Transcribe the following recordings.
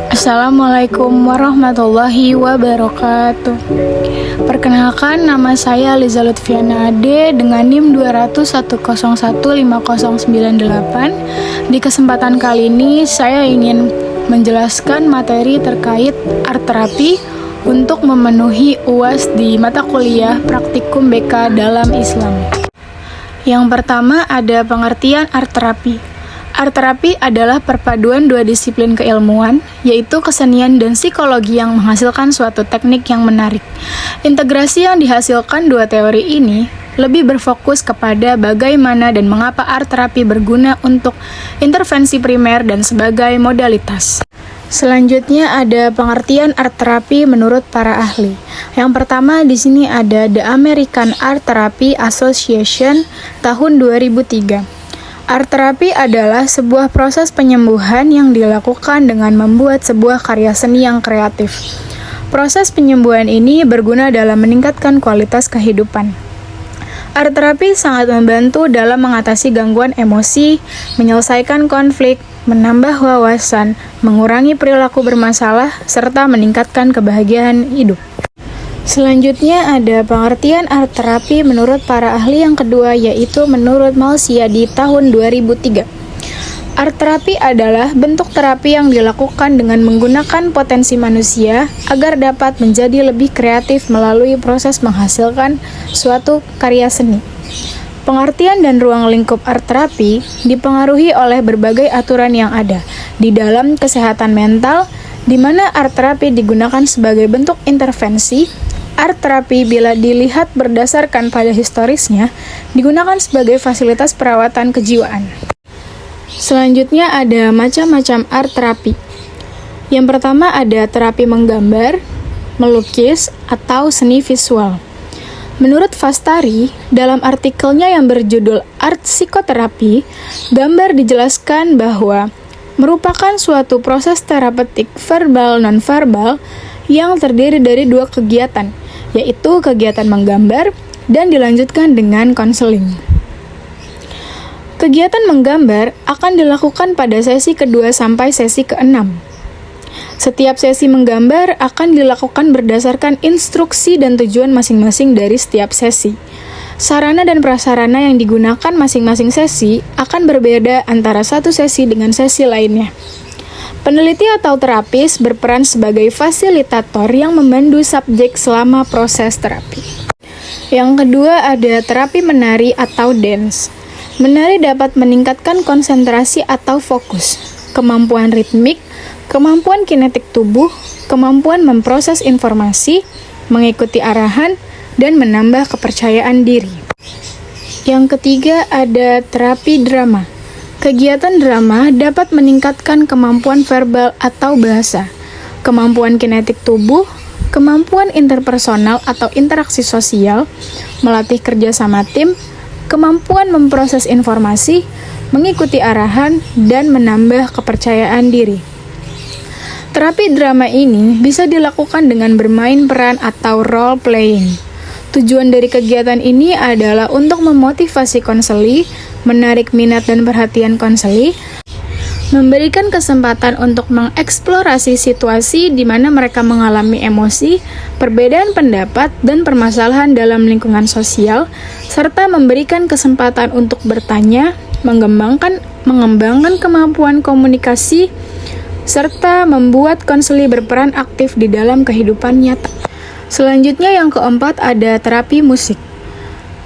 Assalamualaikum warahmatullahi wabarakatuh. Perkenalkan, nama saya Liza Lutfiana Ade dengan NIM 201101598. Di kesempatan kali ini saya ingin menjelaskan materi terkait art terapi untuk memenuhi UAS di mata kuliah Praktikum BK dalam Islam. Yang pertama ada pengertian art terapi. Art terapi adalah perpaduan dua disiplin keilmuan, yaitu kesenian dan psikologi yang menghasilkan suatu teknik yang menarik. Integrasi yang dihasilkan dua teori ini lebih berfokus kepada bagaimana dan mengapa art terapi berguna untuk intervensi primer dan sebagai modalitas. Selanjutnya ada pengertian art terapi menurut para ahli. Yang pertama di sini ada The American Art Therapy Association tahun 2003. Art terapi adalah sebuah proses penyembuhan yang dilakukan dengan membuat sebuah karya seni yang kreatif. Proses penyembuhan ini berguna dalam meningkatkan kualitas kehidupan. Art terapi sangat membantu dalam mengatasi gangguan emosi, menyelesaikan konflik, menambah wawasan, mengurangi perilaku bermasalah, serta meningkatkan kebahagiaan hidup. Selanjutnya ada pengertian art terapi menurut para ahli yang kedua, yaitu menurut Malsiadi tahun 2003. Art terapi adalah bentuk terapi yang dilakukan dengan menggunakan potensi manusia agar dapat menjadi lebih kreatif melalui proses menghasilkan suatu karya seni. Pengertian dan ruang lingkup art terapi dipengaruhi oleh berbagai aturan yang ada di dalam kesehatan mental, di mana art terapi digunakan sebagai bentuk intervensi. Art terapi bila dilihat berdasarkan pada historisnya, digunakan sebagai fasilitas perawatan kejiwaan. Selanjutnya ada macam-macam art terapi. Yang pertama ada terapi menggambar, melukis, atau seni visual. Menurut Fastari, dalam artikelnya yang berjudul Art Psikoterapi, gambar dijelaskan bahwa merupakan suatu proses terapeutik verbal non-verbal yang terdiri dari dua kegiatan, yaitu kegiatan menggambar dan dilanjutkan dengan konseling. Kegiatan menggambar akan dilakukan pada sesi kedua sampai sesi keenam. Setiap sesi menggambar akan dilakukan berdasarkan instruksi dan tujuan masing-masing dari setiap sesi. Sarana dan prasarana yang digunakan masing-masing sesi akan berbeda antara satu sesi dengan sesi lainnya. Peneliti atau terapis berperan sebagai fasilitator yang memandu subjek selama proses terapi. Yang kedua ada terapi menari atau dance. Menari dapat meningkatkan konsentrasi atau fokus, kemampuan ritmik, kemampuan kinetik tubuh, kemampuan memproses informasi, mengikuti arahan, dan menambah kepercayaan diri. Yang ketiga ada terapi drama. Kegiatan drama dapat meningkatkan kemampuan verbal atau bahasa, kemampuan kinetik tubuh, kemampuan interpersonal atau interaksi sosial, melatih kerja sama tim, kemampuan memproses informasi, mengikuti arahan, dan menambah kepercayaan diri. Terapi drama ini bisa dilakukan dengan bermain peran atau role playing. Tujuan dari kegiatan ini adalah untuk memotivasi konseli, menarik minat dan perhatian konseli, memberikan kesempatan untuk mengeksplorasi situasi di mana mereka mengalami emosi, perbedaan pendapat, dan permasalahan dalam lingkungan sosial, serta memberikan kesempatan untuk bertanya, mengembangkan kemampuan komunikasi, serta membuat konseli berperan aktif di dalam kehidupan nyata. Selanjutnya yang keempat ada terapi musik.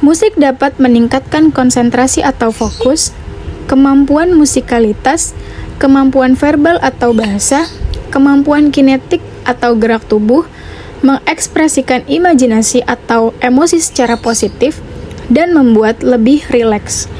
Musik dapat meningkatkan konsentrasi atau fokus, kemampuan musikalitas, kemampuan verbal atau bahasa, kemampuan kinetik atau gerak tubuh, mengekspresikan imajinasi atau emosi secara positif, dan membuat lebih rileks.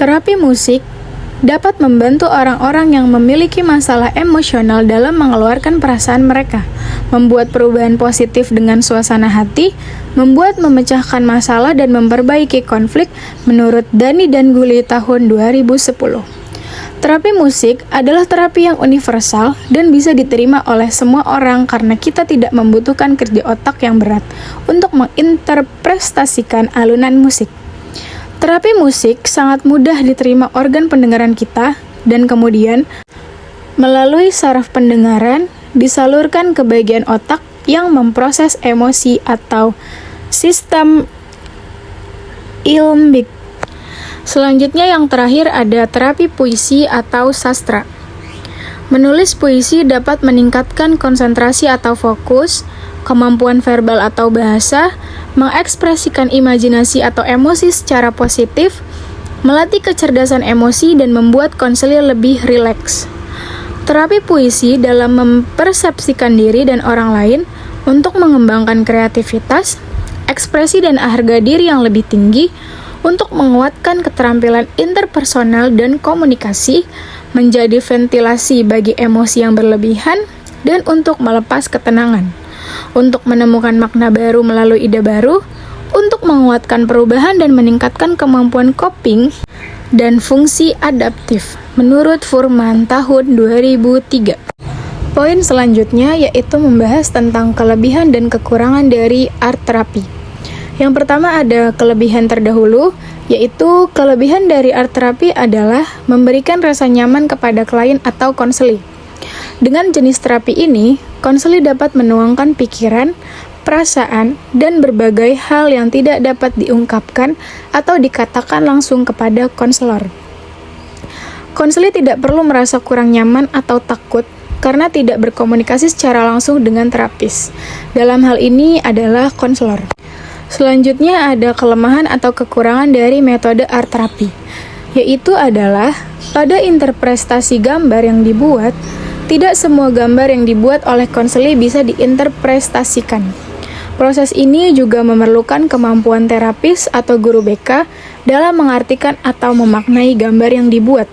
Terapi musik dapat membantu orang-orang yang memiliki masalah emosional dalam mengeluarkan perasaan mereka, membuat perubahan positif dengan suasana hati, membuat memecahkan masalah dan memperbaiki konflik menurut Dani dan Guli tahun 2010. Terapi musik adalah terapi yang universal dan bisa diterima oleh semua orang karena kita tidak membutuhkan kerja otak yang berat untuk menginterpretasikan alunan musik. Terapi musik sangat mudah diterima organ pendengaran kita dan kemudian Melalui saraf pendengaran, disalurkan ke bagian otak yang memproses emosi atau sistem limbik. Selanjutnya yang terakhir ada terapi puisi atau sastra. Menulis puisi dapat meningkatkan konsentrasi atau fokus, kemampuan verbal atau bahasa, mengekspresikan imajinasi atau emosi secara positif, melatih kecerdasan emosi dan membuat konseling lebih rileks. Terapi puisi dalam mempersepsikan diri dan orang lain untuk mengembangkan kreativitas, ekspresi dan harga diri yang lebih tinggi, untuk menguatkan keterampilan interpersonal dan komunikasi, menjadi ventilasi bagi emosi yang berlebihan, dan untuk melepas ketenangan, untuk menemukan makna baru melalui ide baru, untuk menguatkan perubahan dan meningkatkan kemampuan coping dan fungsi adaptif, menurut Fuhrman tahun 2003. Poin selanjutnya yaitu membahas tentang kelebihan dan kekurangan dari art terapi. Yang pertama ada kelebihan terdahulu, yaitu kelebihan dari art terapi adalah memberikan rasa nyaman kepada klien atau konseli. Dengan jenis terapi ini, konseli dapat menuangkan pikiran, perasaan, dan berbagai hal yang tidak dapat diungkapkan atau dikatakan langsung kepada konselor. Konseli tidak perlu merasa kurang nyaman atau takut karena tidak berkomunikasi secara langsung dengan terapis. Dalam hal ini adalah konselor. Selanjutnya ada kelemahan atau kekurangan dari metode art terapi, yaitu adalah pada interpretasi gambar yang dibuat, tidak semua gambar yang dibuat oleh konseli bisa diinterpretasikan. Proses ini juga memerlukan kemampuan terapis atau guru BK dalam mengartikan atau memaknai gambar yang dibuat.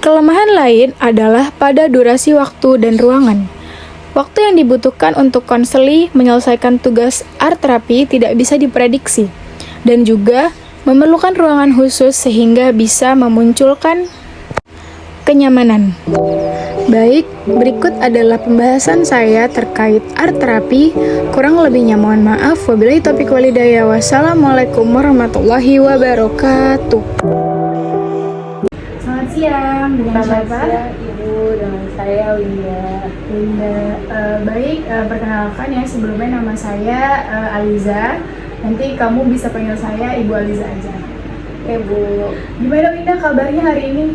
Kelemahan lain adalah pada durasi waktu dan ruangan. Waktu yang dibutuhkan untuk konseli menyelesaikan tugas art terapi tidak bisa diprediksi, dan juga memerlukan ruangan khusus sehingga bisa memunculkan kenyamanan. Baik, berikut adalah pembahasan saya terkait art terapi. Kurang lebihnya mohon maaf. Wabillahi taufiq wal hidayah. Wassalamualaikum warahmatullahi wabarakatuh. Selamat siang, dengan siapa? Siang, Ibu, dengan saya Winda. Baik, perkenalkan ya, sebelumnya nama saya Aliza. Nanti kamu bisa panggil saya Ibu Aliza aja. Oke, Bu. Gimana Winda kabarnya hari ini?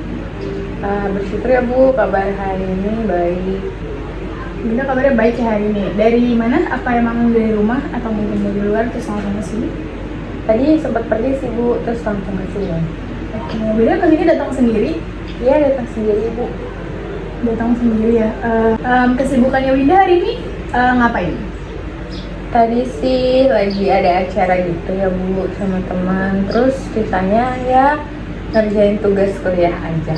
Bersyukur ya, Bu, kabar hari ini baik. Winda kabarnya baik ya hari ini. Dari mana? Apa emang dari rumah atau mungkin dari luar terus langsung ke sini? Tadi sempat pergi sih, Bu, terus langsung ke sini. Oke, Winda ke sini datang sendiri? Iya, datang sendiri, Bu. Datang sendiri ya. Kesibukannya Winda hari ini ngapain? Tadi sih lagi ada acara gitu ya, Bu, sama teman. Terus sisanya ya ngerjain tugas kuliah aja.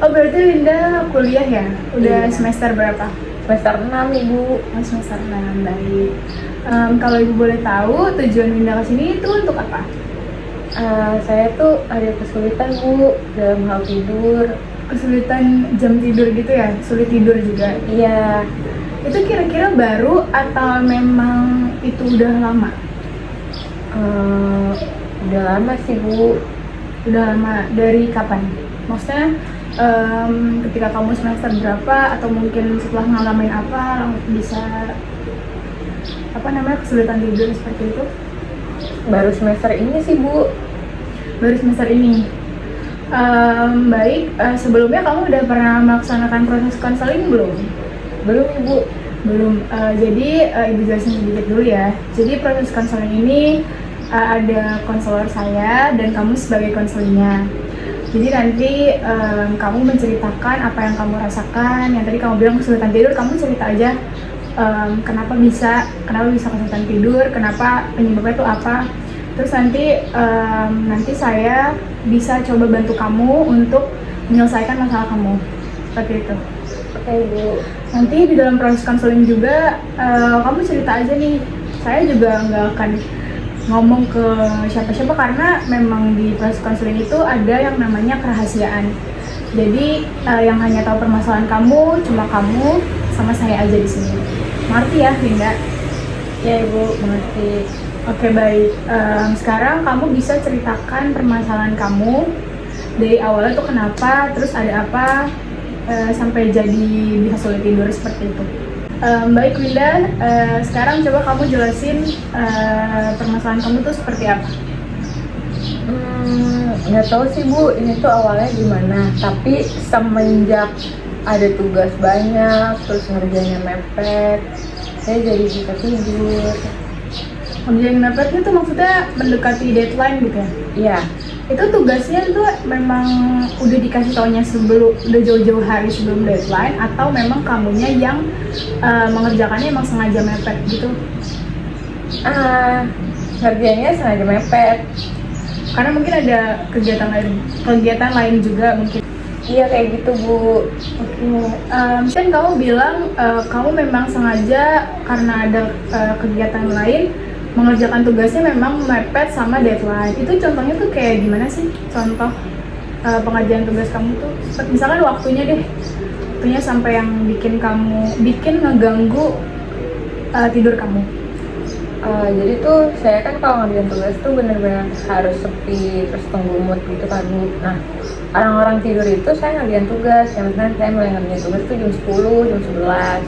Oh, berarti Winda kuliah ya? Udah Iya. semester berapa? Semester 6, Ibu. Oh, semester 6, baik. Kalau Ibu boleh tahu, tujuan Winda kesini itu untuk apa? Saya tuh ada kesulitan, Bu, dalam hal tidur. Kesulitan jam tidur gitu ya? Sulit tidur juga? Iya. Itu kira-kira baru atau memang itu udah lama? Udah lama sih, Bu. Udah lama, dari kapan? Maksudnya ketika kamu semester berapa atau mungkin setelah ngalamin apa bisa kesulitan tidur seperti itu? Baru semester ini sih, Bu. Baru semester ini. Baik, sebelumnya kamu udah pernah melaksanakan proses konseling belum? Belum, Ibu. Belum. Jadi Ibu jelasin sedikit dulu ya. Jadi proses konseling ini ada konselor saya dan kamu sebagai konselingnya. Jadi nanti kamu menceritakan apa yang kamu rasakan. Yang tadi kamu bilang kesulitan tidur, kamu cerita aja kenapa bisa kesulitan tidur, kenapa penyebabnya itu apa. Terus nanti saya bisa coba bantu kamu untuk menyelesaikan masalah kamu. Seperti itu. Oke, Bu. Nanti di dalam proses konseling juga kamu cerita aja nih. Saya juga nggak akan ngomong ke siapa-siapa karena memang di proses konseling itu ada yang namanya kerahasiaan. Jadi yang hanya tahu permasalahan kamu cuma kamu sama saya aja di sini. Mengerti ya, Winda? Ya, Ibu, mengerti. Oke, baik. Sekarang kamu bisa ceritakan permasalahan kamu dari awalnya tuh kenapa, terus ada apa, sampai jadi bisa sulit tidur seperti itu. Baik Winda, sekarang coba kamu jelasin permasalahan kamu tuh seperti apa? Nggak tahu sih Bu, ini tuh awalnya gimana. Tapi semenjak ada tugas banyak, terus ngerjainnya mepet, saya jadi bisa tidur. Ngerjain mepetnya tuh maksudnya mendekati deadline gitu ya? Iya, Itu tugasnya tuh memang udah dikasih taunya sebelum, udah jauh-jauh hari sebelum deadline, atau memang kamunya yang mengerjakannya emang sengaja mepet gitu? ngerjainnya sengaja mepet. Karena mungkin ada kegiatan lain juga mungkin. Iya kayak gitu Bu. Oke, kan kamu bilang kamu memang sengaja karena ada kegiatan lain mengerjakan tugasnya memang mepet sama deadline. Itu contohnya tuh kayak gimana sih? Contoh pengerjaan tugas kamu tuh, misalkan waktunya sampai yang bikin ngeganggu tidur kamu. Jadi tuh saya kan kalau ngerjain tugas tuh bener-bener harus sepi, terus tunggu mood gitu kan Bu. Nah, orang-orang tidur itu saya ngerjain tugas, yang misalnya saya mulai ngerjain tugas tuh jam 10, jam 11,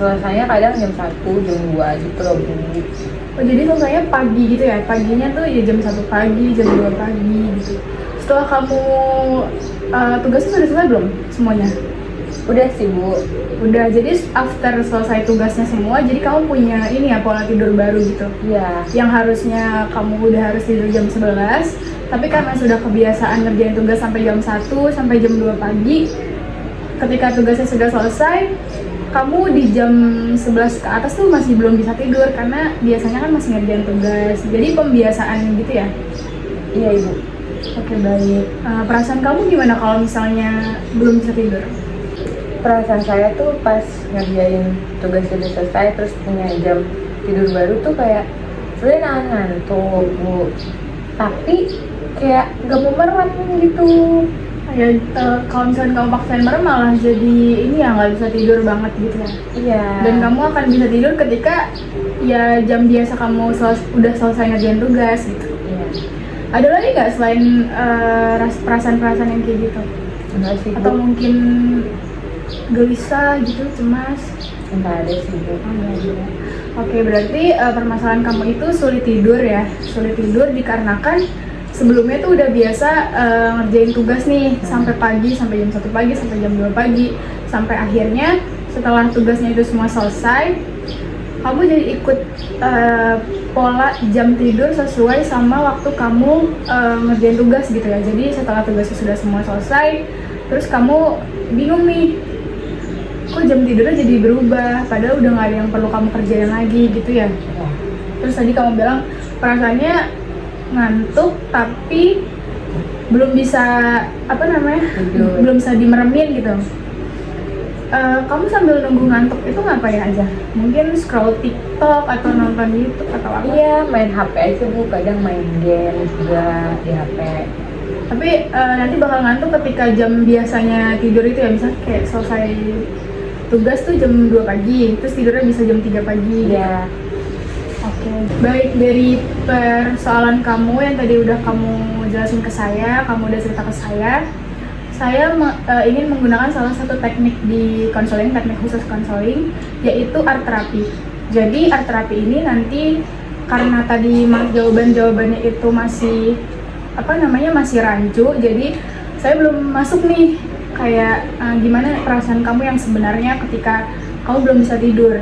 selesainya kadang jam 1, jam 2 gitu loh Bu. Oh, jadi selesainya pagi gitu ya? Paginya tuh ya jam 1 pagi, jam 2 pagi gitu. Setelah kamu tugasnya sudah selesai belum semuanya? Udah sih Bu. Udah, jadi after selesai tugasnya semua, jadi kamu punya ini ya, pola tidur baru gitu. Iya. Yang harusnya kamu udah harus tidur jam 11, tapi karena sudah kebiasaan ngerjain tugas sampai jam 1, sampai jam 2 pagi, ketika tugasnya sudah selesai, kamu di jam 11 ke atas tuh masih belum bisa tidur, karena biasanya kan masih ngerjain tugas. Jadi pembiasaan gitu ya? Iya Ibu. Oke, baik. Perasaan kamu gimana kalau misalnya belum bisa tidur? Perasaan saya tuh pas ngerjain tugas udah selesai terus punya jam tidur baru tuh kayak sebenarnya nahan ngantuk Bu, tapi kayak gak mau merem gitu. Ya, kalau misalnya kamu paksain merem malah jadi ini ya, nggak bisa tidur banget gitu ya. Iya. Dan kamu akan bisa tidur ketika ya jam biasa kamu udah selesai ngerjain tugas gitu. Iya. Ada lagi nggak selain perasaan-perasaan yang kayak gitu? Enggak sih Bu. Atau mungkin gelisah gitu, cemas? Enggak ada sih Bu. Oke, berarti permasalahan kamu itu sulit tidur ya. Sulit tidur dikarenakan sebelumnya tuh udah biasa ngerjain tugas nih sampai pagi, sampai jam 1 pagi, sampai jam 2 pagi, sampai akhirnya setelah tugasnya itu semua selesai, kamu jadi ikut pola jam tidur sesuai sama waktu kamu ngerjain tugas gitu ya. Jadi setelah tugasnya sudah semua selesai, terus kamu bingung nih, kok jam tidurnya jadi berubah, padahal udah gak ada yang perlu kamu kerjain lagi gitu ya. Terus tadi kamu bilang perasaannya ngantuk tapi belum bisa belum bisa dimeremin gitu. Kamu sambil nunggu ngantuk itu ngapain aja? Mungkin scroll TikTok atau nonton YouTube atau apa? Iya, main HP aja Bu, kadang main game juga di HP. Tapi nanti bakal ngantuk ketika jam biasanya tidur itu ya, misalnya kayak selesai tugas tuh jam 2 pagi, terus tidurnya bisa jam 3 pagi. Iya. Oke, baik, dari persoalan kamu yang tadi udah kamu jelasin ke saya, kamu udah cerita ke saya ingin menggunakan salah satu teknik di konseling, teknik khusus konseling, yaitu art therapy. Jadi art therapy ini nanti karena tadi jawabannya itu masih masih rancu, jadi saya belum masuk nih kayak gimana perasaan kamu yang sebenarnya ketika kamu belum bisa tidur.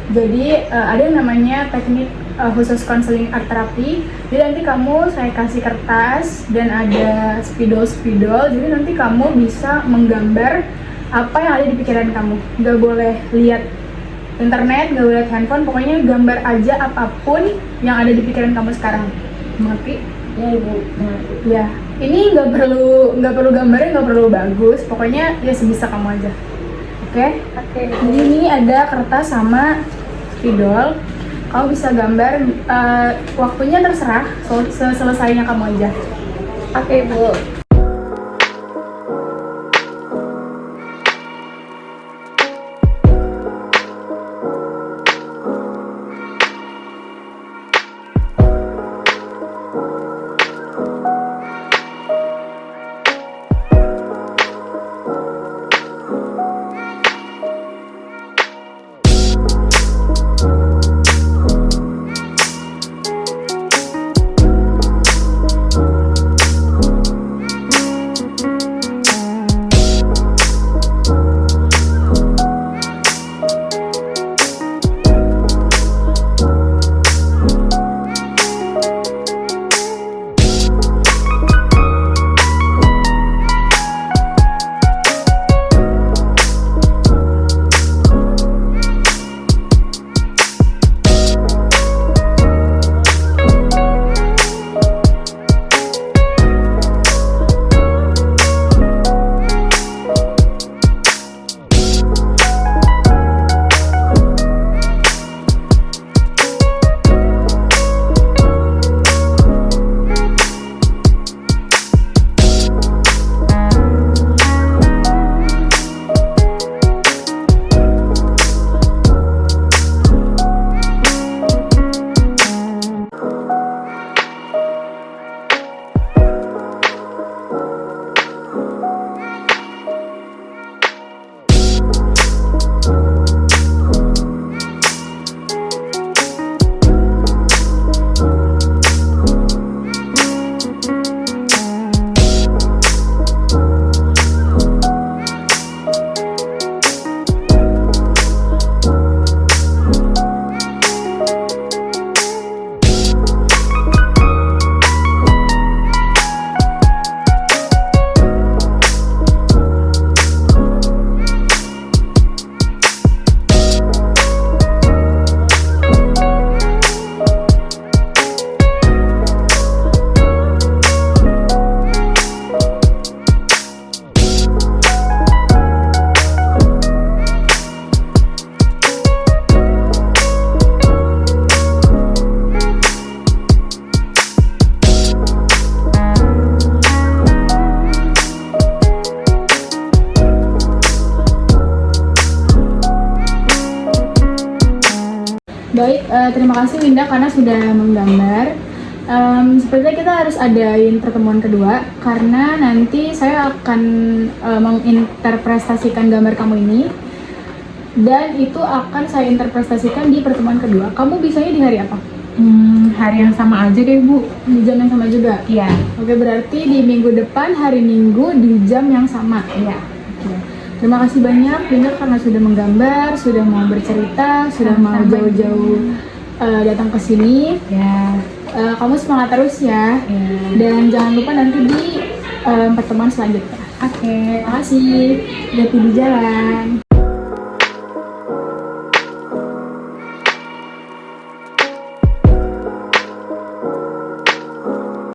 Jadi ada yang namanya teknik khusus konseling art therapy. Jadi nanti saya kasih kertas dan ada spidol. Jadi nanti kamu bisa menggambar apa yang ada di pikiran kamu. Gak boleh lihat internet, gak boleh lihat handphone, pokoknya gambar aja apapun yang ada di pikiran kamu sekarang. Mengerti? Ya Ibu. Ya, ini nggak perlu gambarnya, nggak perlu bagus, pokoknya ya sebisa kamu aja. Oke? Jadi ini ada kertas sama spidol. Kamu bisa gambar, waktunya terserah, selesainya kamu aja. Oke Bu. Baik, terima kasih Winda karena sudah menggambar. Sepertinya kita harus adain pertemuan kedua karena nanti saya akan menginterpretasikan gambar kamu ini dan itu akan saya interpretasikan di pertemuan kedua. Kamu bisanya di hari apa? Hari yang sama aja deh Bu. Di jam yang sama juga? Iya. Oke, berarti di minggu depan hari Minggu di jam yang sama? Iya. Oke. Terima kasih banyak Winda karena sudah menggambar, sudah mau bercerita, sudah mau jauh-jauh datang ke sini. Ya. Kamu semangat terus ya. Dan jangan lupa nanti di pertemuan selanjutnya. Oke. Terima kasih. Hati di jalan.